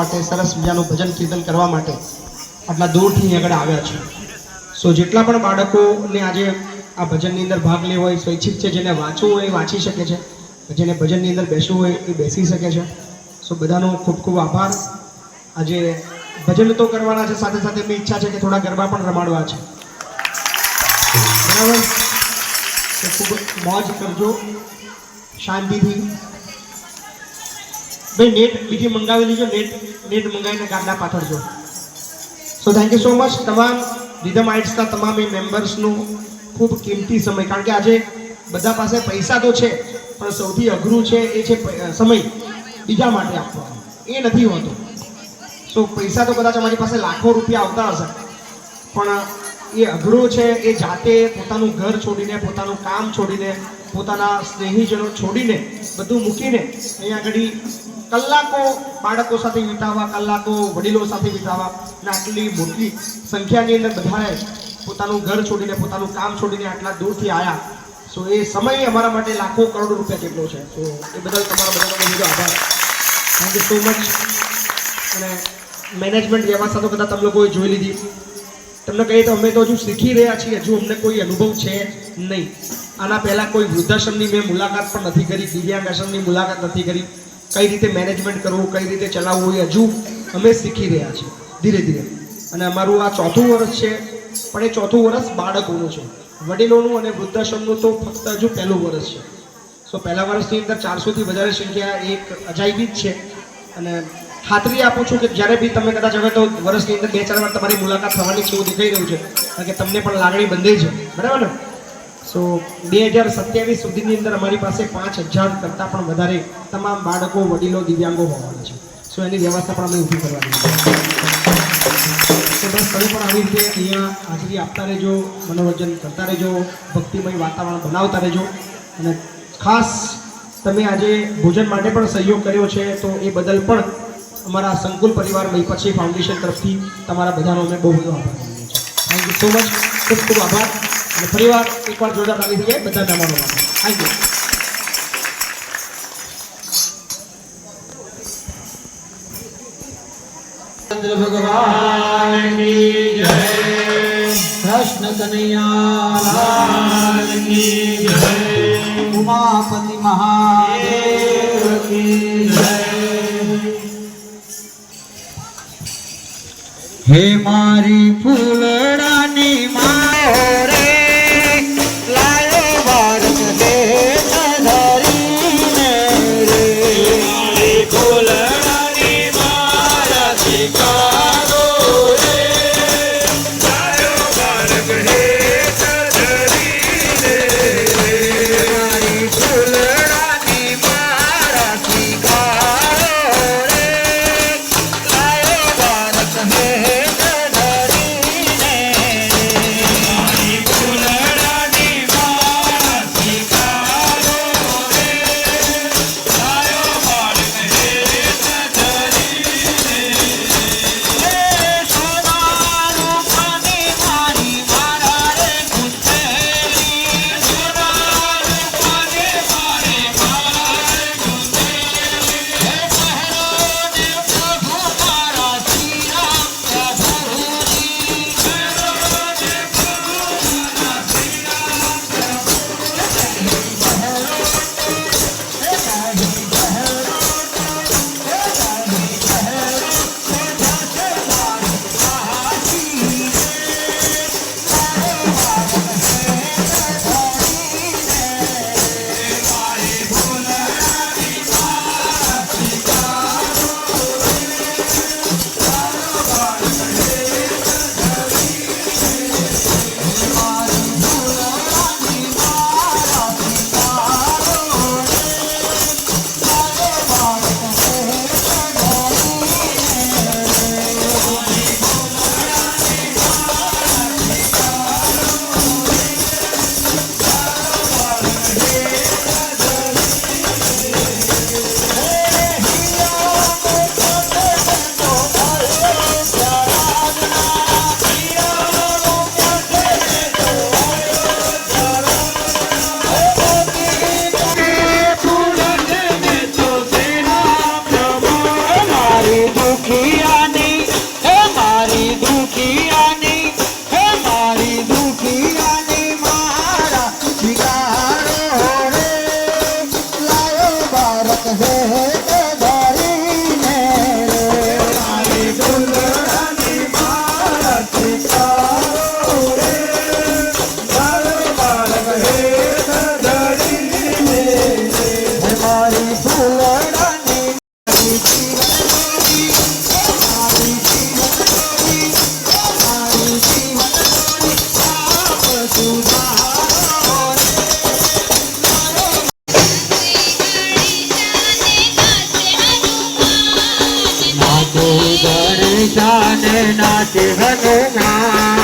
માટે, સરસ મજાનું ભજન કીર્તન કરવા માટે આટલા દૂરથી આગળ આવ્યા છે. સો જેટલા પણ બાળકોને આજે આ ભજનની અંદર ભાગ લેવો હોય, સ્વૈચ્છિક છે, જેને વાંચવું હોય એ વાંચી શકે છે, જેને ભજનની અંદર બેસવું હોય એ બેસી શકે છે. સો બધાનો ખૂબ ખૂબ આભાર. આજે ભજન તો કરવાના છે, સાથે સાથે એમની ઈચ્છા છે કે થોડા ગરબા પણ રમાડવા છે. બરાબર, તો ખૂબ મોજ કરજો શાંતિથી. ભાઈ નેટ બીજી મંગાવી લીજો, નેટ મંગાવીને ગાંડા પાથરજો. So thank you so much તમામ રિધમ આઇટ્સના તમામ મેમ્બર્સનું ખૂબ કિંમતી સમય. કારણ કે આજે બધા પાસે પૈસા તો છે, પણ સૌથી અઘરું છે એ છે સમય બીજા માટે આપવાનો, એ નથી હોતો. સો પૈસા તો કદાચ અમારી પાસે લાખો રૂપિયા આવતા હશે, પણ એ અઘરું છે એ જાતે પોતાનું ઘર છોડીને, પોતાનું કામ છોડીને, પોતાના સ્નેહીજનો છોડીને, બધું મૂકીને અહીંયા આગળ કલાકો બાળકો સાથે વિતાવવા, કલાકો વડીલો સાથે વિતાવવા, અને આટલી મોટી સંખ્યાની અંદર બધાએ પોતાનું ઘર છોડીને, પોતાનું કામ છોડીને આટલા દૂરથી આવ્યા. સો એ સમય અમારા માટે લાખો કરોડો રૂપિયા જેટલો છે. તો એ બદલ તમારા બધાનો બીજો આભાર. Thank you so much. અને મેનેજમેન્ટ વ્યવસ્થા તો કદાચ તમે લોકોએ જોઈ લીધી. તમને કહીએ તો અમે તો હજુ શીખી રહ્યા છીએ, હજુ અમને કોઈ અનુભવ છે નહીં. આના પહેલાં કોઈ વૃદ્ધાશ્રમની મેં મુલાકાત પણ નથી કરી, દિવ્યાંગ આશ્રમની મુલાકાત નથી કરી. કઈ રીતે મેનેજમેન્ટ કરવું, કઈ રીતે ચલાવવું એ હજુ અમે શીખી રહ્યા છીએ ધીરે ધીરે. અને અમારું આ ચોથું વર્ષ છે, પણ એ ચોથું વર્ષ બાળકોનું છે. વડીલોનું અને વૃદ્ધાશ્રમનું તો ફક્ત હજુ પહેલું વર્ષ છે. સો પહેલા વર્ષની અંદર 400થી વધારે સંખ્યા એક અજાયબી જ છે. અને ખાતરી આપું છું કે જ્યારે બી તમે કદાચ હવે તો વર્ષની અંદર 2-4 વાર તમારી મુલાકાત થવાની છે એવું દેખાઈ રહ્યું છે, કારણ કે તમને પણ લાગણી બંધાઈ છે. બરાબર ને? સો 2027 સુધીની અંદર અમારી પાસે 5000 કરતાં પણ વધારે તમામ બાળકો, વડીલો, દિવ્યાંગો હોવાના છે. સો એની વ્યવસ્થા પણ અમે ઊભી કરવાની છે. તો બસ તમે પણ આવી રીતે અહીંયા હાજરી આપતા રહેજો, મનોરંજન કરતા રહેજો, ભક્તિમય વાતાવરણ બનાવતા રહેજો. અને ખાસ તમે આજે ભોજન માટે પણ સહયોગ કર્યો છે, તો એ બદલ પણ અમારા સંકુલ પરિવાર મહીપતસિંહ ફાઉન્ડેશન તરફથી તમારા બધાનો અમે બહુ બધો આભાર માનીએ છીએ. Thank you so much. ખૂબ ખૂબ આભાર. અને ફરીવાર એકવાર જોરદાર તાળી થઈ જાય બધા મહેમાનો માટે. Thank you. चंद्र भगवान की जय, कृष्ण कन्हैया लाल की जय, उमापति महादेव की जय। हे मारी फूलडानी मायो रे, लायो भारत देश धरीने रे, मारी फूलडानी मारा शिकागो रे, लायो भारत देश धरीने रे, मारी फूलडानी मारा शिकागो रे, लायो भारत देश धरीने रे। હનુમાન